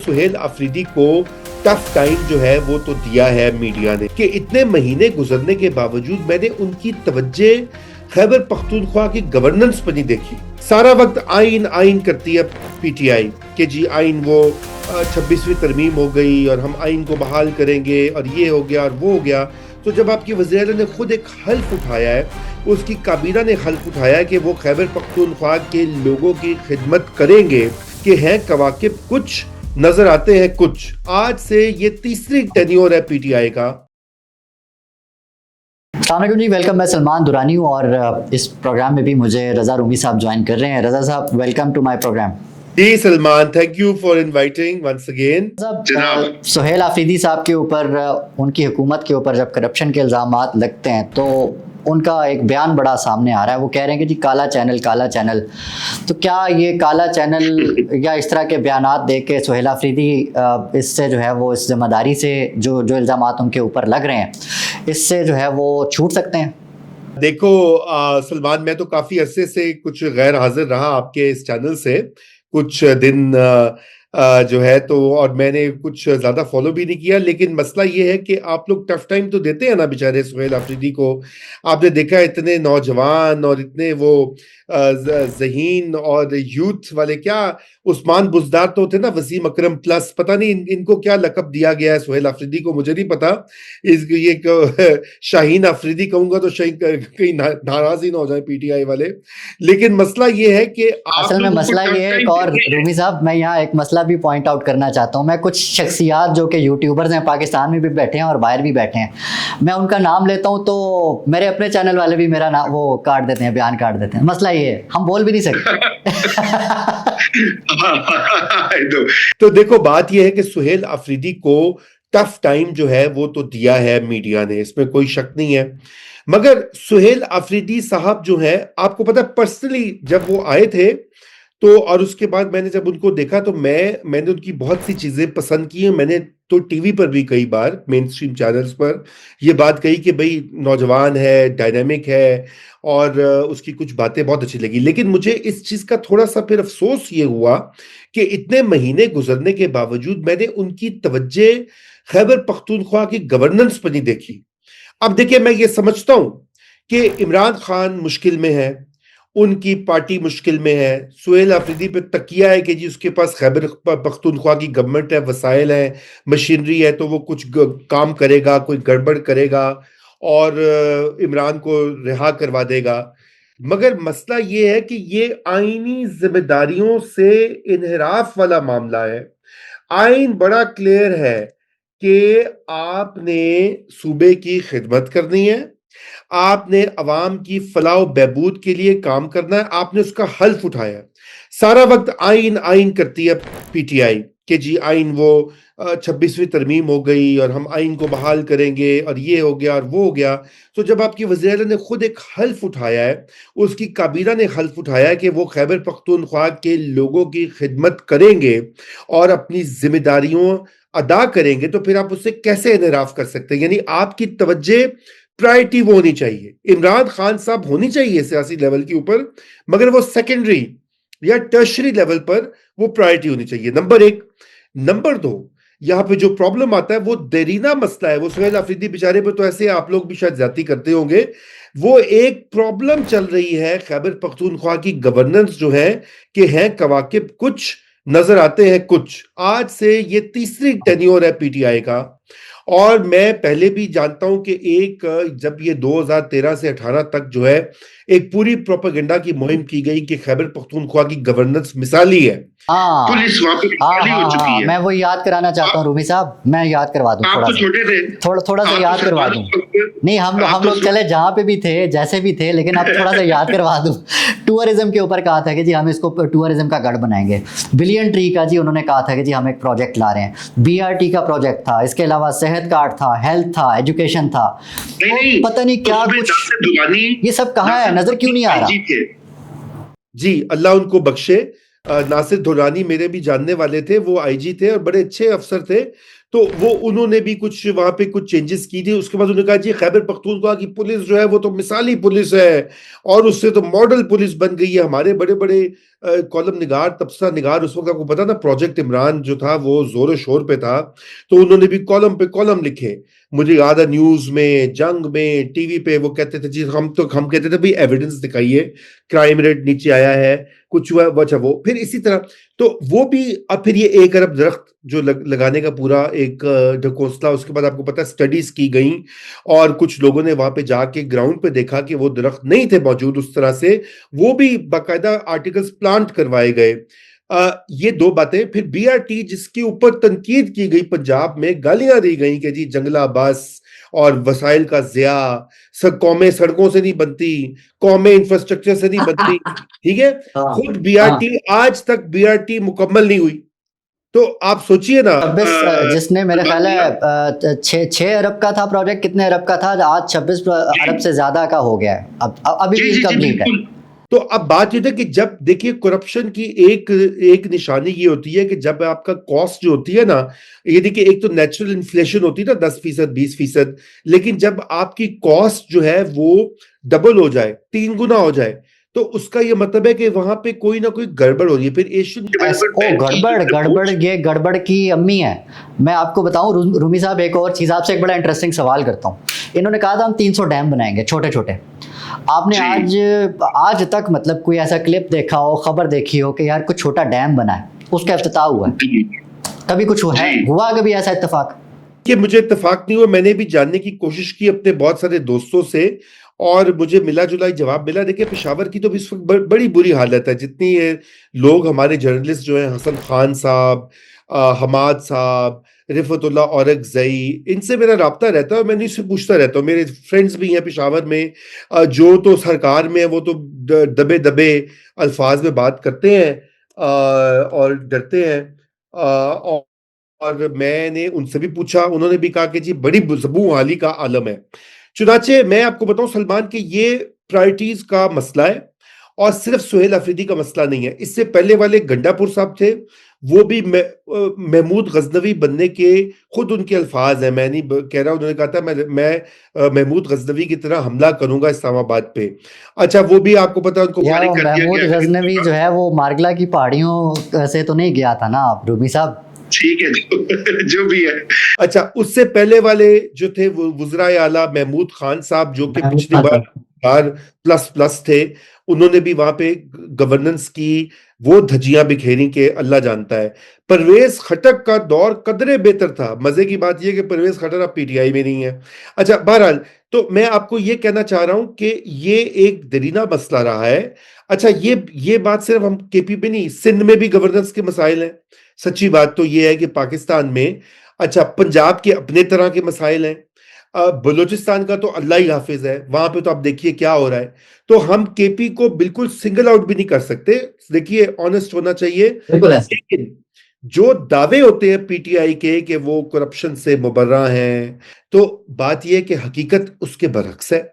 सुहेल अफरीदी को tough time जो है वो तो दिया है मीडिया ने कि इतने महीने गुजरने के बावजूद मैंने उनकी तवज्जे खैबर पख्तूनख्वा की गवर्नेंस पर नहीं देखी। सारा वक्त आइन आइन करती है पीटीआई कि जी आइन वो 26वीं तरमीम हो गई और हम आइन को बहाल करेंगे और ये हो गया और वो हो गया। तो जब आपकी वज़ीर-ए-आला ने खुद एक हल्फ उठाया है, उसकी काबीना ने हल्फ उठाया है कि वो खैबर पख्तूनख्वा के लोगों की खिदमत करेंगे कि हैं कवाकिब कुछ नजर आते हैं कुछ। आज से ये तीसरी टेन्योर है पीटीआई का। जी वेलकम। मैं सलमान दुरानी हूँ और इस प्रोग्राम में भी मुझे रजा रूमी साहब ज्वाइन कर रहे हैं। रजा साहब वेलकम टू माय प्रोग्राम। जी Salman, thank you for inviting once अगेन। सुहेल अफरीदी साहब के ऊपर, उनकी हुकूमत के ऊपर जब करप्शन के इल्जामात लगते हैं तो उनका एक बयान बड़ा सामने आ रहा है। वो कह रहे हैं कि जी काला चैनल। तो क्या ये काला चैनल या इस तरह के बयानात दे के सुहेल अफरीदी इससे जो है वो इस जिम्मेदारी से जो इल्जामात उनके ऊपर लग रहे हैं इससे जो है वो छूट सकते हैं? देखो सलमान, मैं तो काफी अरसे से कुछ गैर हाजिर रहा आपके इस चैनल से कुछ दिन जो है तो, और मैंने कुछ ज्यादा फॉलो भी नहीं किया। लेकिन मसला ये है कि आप लोग टफ टाइम तो देते हैं ना बेचारे सुहेल अफरीदी को। आपने देखा इतने नौजवान और इतने वो ज़हीन और यूथ वाले, क्या उस्मान बुज़दार तो थे ना, वसीम अकरम प्लस, पता नहीं इनको क्या लकब दिया गया है सुहेल अफरीदी को, मुझे नहीं पता। ये शाहीन अफरीदी कहूंगा तो कहीं नाराज ही ना हो जाए पीटीआई वाले। लेकिन मसला ये है कि असल में मसला ये है। और रूमी साहब, मैं यहाँ एक मसला भी पॉइंट आउट करना चाहता हूँ। मैं कुछ शख्सियात जो कि यूट्यूबर्स हैं, पाकिस्तान में भी बैठे हैं और बाहर भी बैठे हैं, मैं उनका नाम लेता हूँ तो मेरे अपने चैनल वाले भी मेरा नाम वो काट देते हैं, बयान काट देते हैं। मसला ये है, हम बोल भी नहीं सकते। तो देखो बात यह है कि सुहेल अफरीदी को टफ टाइम जो है वो तो दिया है मीडिया ने, इसमें कोई शक नहीं है। मगर सुहेल अफरीदी साहब जो है, आपको पता है पर्सनली जब वो आए थे तो, और उसके बाद मैंने जब उनको देखा तो मैंने उनकी बहुत सी चीजें पसंद की हैं। मैंने तो टीवी पर भी कई बार मेन स्ट्रीम चैनल्स पर ये बात कही कि भाई नौजवान है, डायनामिक है और उसकी कुछ बातें बहुत अच्छी लगी। लेकिन मुझे इस चीज का थोड़ा सा फिर अफसोस ये हुआ कि इतने महीने गुजरने के बावजूद मैंने उनकी तवज्जे खैबर पख्तूनख्वा की गवर्नेंस पर नहीं देखी। अब देखिए, मैं ये समझता हूं कि इमरान खान मुश्किल में है, उनकी पार्टी मुश्किल में है, सुहेल अफरीदी पे तकिया है कि जी उसके पास खैबर पख्तूनख्वा की गवर्नमेंट है, वसाइल है, मशीनरी है, तो वो कुछ काम करेगा, कोई गड़बड़ करेगा और इमरान को रिहा करवा देगा। मगर मसला ये है कि ये आईनी जिम्मेदारियों से इनहराफ वाला मामला है। आइन बड़ा क्लियर है कि आपने सूबे की खिदमत करनी है, आपने अवाम की फलाह बहबूद के लिए काम करना है, आपने उसका हल्फ उठाया। सारा वक्त आइन आइन करती है पीटीआई कि जी आइन वो 26वीं तरमीम हो गई और हम आइन को बहाल करेंगे और ये हो गया और वो हो गया। तो जब आपकी वज़ीर-ए-आला ने खुद एक हल्फ उठाया है, उसकी काबीना ने हल्फ उठाया है कि वो खैबर पख्तूनख्वा के लोगों की खिदमत करेंगे और अपनी जिम्मेदारियों अदा करेंगे, तो फिर आप उससे कैसे इनराफ कर सकते हैं? यानी आपकी तवज्जे प्रायोरिटी वो होनी चाहिए, इमरान खान साहब होनी चाहिए सियासी लेवल के ऊपर, मगर वो सेकेंडरी या टर्शरी लेवल पर वो प्रायोरिटी होनी चाहिए, नंबर एक। नंबर दो, यहां पे जो प्रॉब्लम आता है वो देरीना मसला है। वो सुहेल अफरीदी बेचारे पे तो ऐसे आप लोग भी शायद ज्यादती करते होंगे। वो एक प्रॉब्लम चल रही है खैबर पख्तूनख्वा की गवर्नेंस जो है कि हैं कवाकिब कुछ नजर आते हैं कुछ। आज से ये तीसरी टेन्योर है पीटीआई का। और मैं पहले भी जानता हूं कि एक जब ये 2013 से 18 तक जो है एक पूरी प्रोपेगेंडा की मुहिम की गई कि खैबर पख्तूनख्वा की गवर्नेंस मिसाली है, पुलिस वहां पे खाली हो चुकी है। मैं वो याद कराना चाहता हूँ रूमी साहब, मैं याद करवा दूं, आप तो छोटे थे, थोड़ा सा याद करवा दूं। नहीं, हम लोग चले जहाँ पे भी थे, जैसे भी थे, लेकिन अब थोड़ा सा याद करवा दूं। टूरिज्म के ऊपर कहा था कि जी हम इसको टूरिज्म का गढ़ बनाएंगे। बिलियन ट्री का जी उन्होंने कहा था कि जी हम एक प्रोजेक्ट ला रहे हैं। बीआरटी का प्रोजेक्ट था, इसके अलावा सेहत कार्ड था, हेल्थ था, एजुकेशन था, पता नहीं क्या कुछ। ये सब कहाँ है, नजर क्यों नहीं आ रहा? जी अल्लाह उनको बख्शे। नासिर दुरानी मेरे भी जानने वाले थे, वो आईजी थे और बड़े अच्छे अफसर थे। तो वो उन्होंने भी कुछ वहां पे कुछ चेंजेस की थी। उसके बाद उन्होंने कहा जी खैबर पख्तूनख्वा की पुलिस जो है वो तो मिसाली पुलिस है और उससे तो मॉडल पुलिस बन गई है। हमारे बड़े बड़े कॉलम निगार, तबसरा निगार, उस वक्त आपको पता ना प्रोजेक्ट इमरान जो था वो जोर शोर पे था, तो उन्होंने भी कॉलम पे कॉलम लिखे। मुझे याद है न्यूज में, जंग में, टीवी पे वो कहते थे जी हम कहते थे भाई एविडेंस दिखाइए, क्राइम रेट नीचे आया है, कुछ हुआ, अच्छा वो फिर इसी तरह। तो वो भी अब फिर ये 1 अरब दरख्त जो लगाने का पूरा एक ढकोसला, उसके बाद आपको पता है स्टडीज की गई और कुछ लोगों ने वहां पे जाके ग्राउंड पे देखा कि वो दरख्त नहीं थे मौजूद उस तरह से, वो भी बाकायदा आर्टिकल्स प्लांट करवाए गए। ये 2 बातें। फिर बीआरटी जिसके ऊपर तनकीद की गई, पंजाब में गालियां दी गई कि जी जंगला बस और वसाइल का ज़िया, सब कौमें सड़कों से नहीं बनती, कौमें इंफ्रास्ट्रक्चर से नहीं बनती, ठीक है। हाँ खुद हाँ। बीआरटी, आज तक बीआरटी मुकम्मल नहीं हुई। तो आप सोचिए ना 26 जिसने मेरे ख्याल है 6 अरब का था प्रोजेक्ट, कितने अरब का था, आज 26 अरब से ज्यादा का हो गया है, अब अभी भी इनकम्प्लीट है। तो अब बात ये है कि जब देखिए करप्शन की एक एक निशानी ये होती है कि जब आपका कॉस्ट जो होती है ना, ये देखिए एक तो नेचुरल इन्फ्लेशन होती है ना 10%, 20%, लेकिन जब आपकी कॉस्ट जो है वो डबल हो जाए, 3 गुना हो जाए, तो उसका ये मतलब है कि वहां पे कोई ना कोई गड़बड़ हो रही है। फिर एशियन गड़बड़ की अम्मी है। मैं आपको बताऊं रूमी साहब, एक और चीज आपसे, एक बड़ा इंटरेस्टिंग सवाल करता हूं। इन्होंने कहा था हम 300 डैम बनाएंगे छोटे छोटे। आपने आज तक मतलब कोई ऐसा क्लिप देखा हो, खबर देखी हो कि यार कुछ छोटा डैम बना है, उसका इफ्तिताह हुआ है? कभी कुछ हुआ कभी ऐसा इत्तेफाक? कि मुझे इत्तेफाक नहीं हुआ। मैंने भी जानने की कोशिश की अपने बहुत सारे दोस्तों से और मुझे मिला जुला जवाब मिला। देखिए पेशावर की तो इस वक्त बड़ी बुरी हालत है। जितनी लोग हमारे जर्नलिस्ट जो हैं, हसन खान साहब, हमाद साहब, रिफतुल्लाह औरकजई, इनसे मेरा राब्ता रहता है और मैं इनसे पूछता रहता हूँ। मेरे फ्रेंड्स भी हैं पेशावर में, जो तो सरकार में है वो तो दबे दबे अल्फाज में बात करते हैं और डरते हैं। और मैंने उनसे भी पूछा, उन्होंने भी कहा कि जी बड़ी ज़बू हाली का आलम है। चुनाचे मैं आपको बताऊं सलमान कि ये प्रायोरिटीज का मसला है और सिर्फ सुहेल अफरीदी का मसला नहीं है। इससे पहले वाले गंडापुर साहब थे, वो भी महमूद गजनवी बनने के खुद उनके अल्फाज हैं, मैं नहीं कह रहा, उन्होंने कहा था मैं महमूद गजनवी की तरह हमला करूंगा इस्लामाबाद पे। अच्छा वो भी आपको पता है उनको फारिग कर दिया महमूद गया। गजनवी जो है वो मारगला की पहाड़ियों से तो नहीं गया था ना रूमी साहब? ठीक है जो भी है। अच्छा उससे पहले वाले जो थे वो वुज़राए आला महमूद खान साहब, जो कि पिछली बार प्लस थे, उन्होंने भी वहां पे गवर्नेंस की वो धज्जियां बिखेरी के अल्लाह जानता है। परवेज खटक का दौर कदरे बेहतर था। मजे की बात यह कि परवेज खटक अब पीटीआई में नहीं है। अच्छा बहरहाल, तो मैं आपको ये कहना चाह रहा हूं कि ये एक दरीना मसला रहा है। अच्छा ये बात सिर्फ हम केपी में नहीं, सिंध में भी गवर्नेंस के मसाइल हैं। सच्ची बात तो ये है कि पाकिस्तान में, अच्छा पंजाब के अपने तरह के मसाइल हैं, बलूचिस्तान का तो अल्लाह ही हाफिज है, वहां पे तो आप देखिए क्या हो रहा है। तो हम केपी को बिल्कुल सिंगल आउट भी नहीं कर सकते। देखिए ऑनेस्ट होना चाहिए, लेकिन जो दावे होते हैं पीटीआई के कि वो करप्शन से मुबर्रा हैं, तो बात यह है कि हकीकत उसके बरक्स है।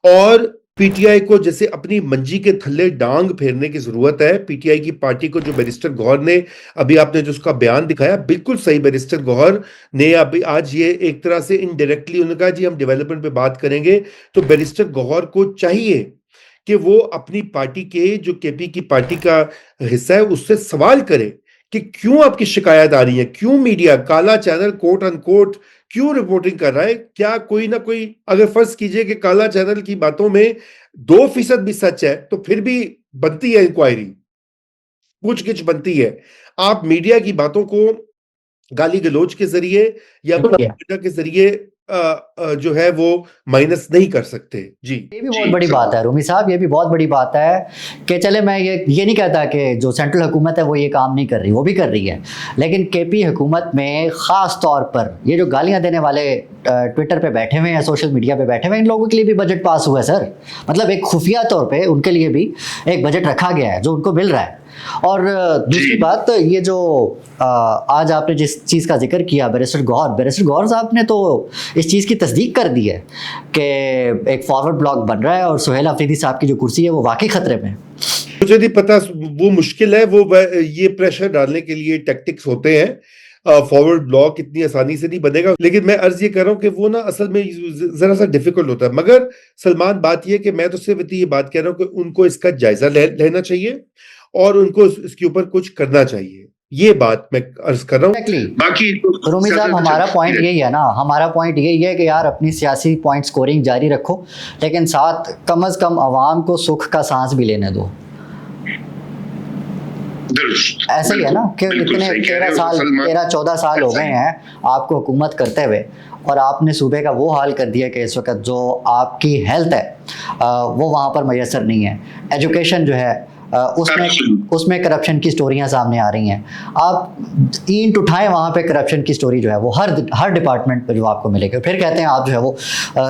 और पीटीआई को जैसे अपनी मंजी के थल्ले डांग फेरने की जरूरत है। पीटीआई की पार्टी को, जो बैरिस्टर गौहर ने अभी आपने जो उसका बयान दिखाया, बिल्कुल सही, बैरिस्टर गौहर ने अभी आज ये एक तरह से इनडायरेक्टली उन्होंने कहा जी हम डेवलपमेंट पे बात करेंगे। तो बैरिस्टर गौहर को चाहिए कि वो अपनी पार्टी के, जो केपी की पार्टी का हिस्सा है, उससे सवाल करे कि क्यों आपकी शिकायत आ रही है, क्यों मीडिया, काला चैनल कोट अनकोट क्यों रिपोर्टिंग कर रहा है। क्या कोई ना कोई, अगर फर्ज कीजिए कि काला चैनल की बातों में 2% भी सच है, तो फिर भी बनती है इंक्वायरी, पूछगिछ बनती है। आप मीडिया की बातों को गाली गलौज के जरिए या मीडिया के जरिए जो है वो माइनस नहीं कर सकते। जी ये भी बहुत बड़ी बात है रूमी साहब, ये भी बहुत बड़ी बात है कि चले मैं ये नहीं कहता कि जो सेंट्रल हुकूमत है वो ये काम नहीं कर रही, वो भी कर रही है, लेकिन केपी हुकूमत में ख़ास तौर पर ये जो गालियां देने वाले ट्विटर पे बैठे हुए हैं, सोशल मीडिया पे बैठे हुए हैं, इन लोगों के लिए भी बजट पास हुआ है सर। मतलब एक खुफिया तौर पे उनके लिए भी एक बजट रखा गया है जो उनको मिल रहा है। और दूसरी बात, ये जो आज आपने जिस चीज़ का जिक्र किया, बैरिस्टर गौहर साहब ने तो इस चीज़ की तस्दीक कर दी है कि एक फॉरवर्ड ब्लॉक बन रहा है और सुहेल अफरीदी साहब की जो कुर्सी है वो वाकई खतरे में। मुझे नहीं पता, वो मुश्किल है, वो ये प्रेशर डालने के लिए टैक्टिक्स होते हैं। फॉरवर्ड ब्लॉक इतनी आसानी से नहीं बनेगा, लेकिन मैं अर्ज ये कर रहा हूं कि वो ना असल में जरा सा डिफिकल्ट होता है। मगर सलमान, बात ये कि मैं तो सिर्फ ये बात कह रहा हूं कि उनको इसका जायजा लेना चाहिए और उनको इसके ऊपर कुछ करना चाहिए, ये बात मैं अर्ज कर रहा हूँ। बाकी रूमी साहब, हमारा पॉइंट यही है ना, हमारा पॉइंट यही है कि यार अपनी सियासी पॉइंट स्कोरिंग जारी रखो, लेकिन साथ कम से कम आवाम को सुख का सांस भी लेने दो। ऐसा ही है ना कि इतने 13-14 साल हो गए हैं आपको हुकूमत करते हुए, और आपने सूबे का वो हाल कर दिया कि इस वक्त जो आपकी हेल्थ है वो वहाँ पर मैसर नहीं है। एजुकेशन जो है उसमें करप्शन की स्टोरियां सामने आ रही हैं। आप ईंट उठाएं, वहाँ पे करप्शन की स्टोरी जो है वो हर डिपार्टमेंट पे जो आपको मिलेगी। फिर कहते हैं आप जो है वो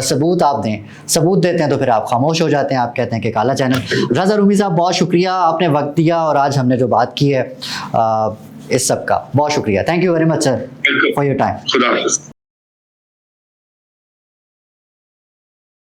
सबूत आप दें, सबूत देते हैं तो फिर आप खामोश हो जाते हैं, आप कहते हैं कि काला चैनल। रज़ा रूमी साहब, बहुत शुक्रिया, आपने वक्त दिया और आज हमने जो बात की है इस सब का बहुत शुक्रिया। Thank you very much sir for your time.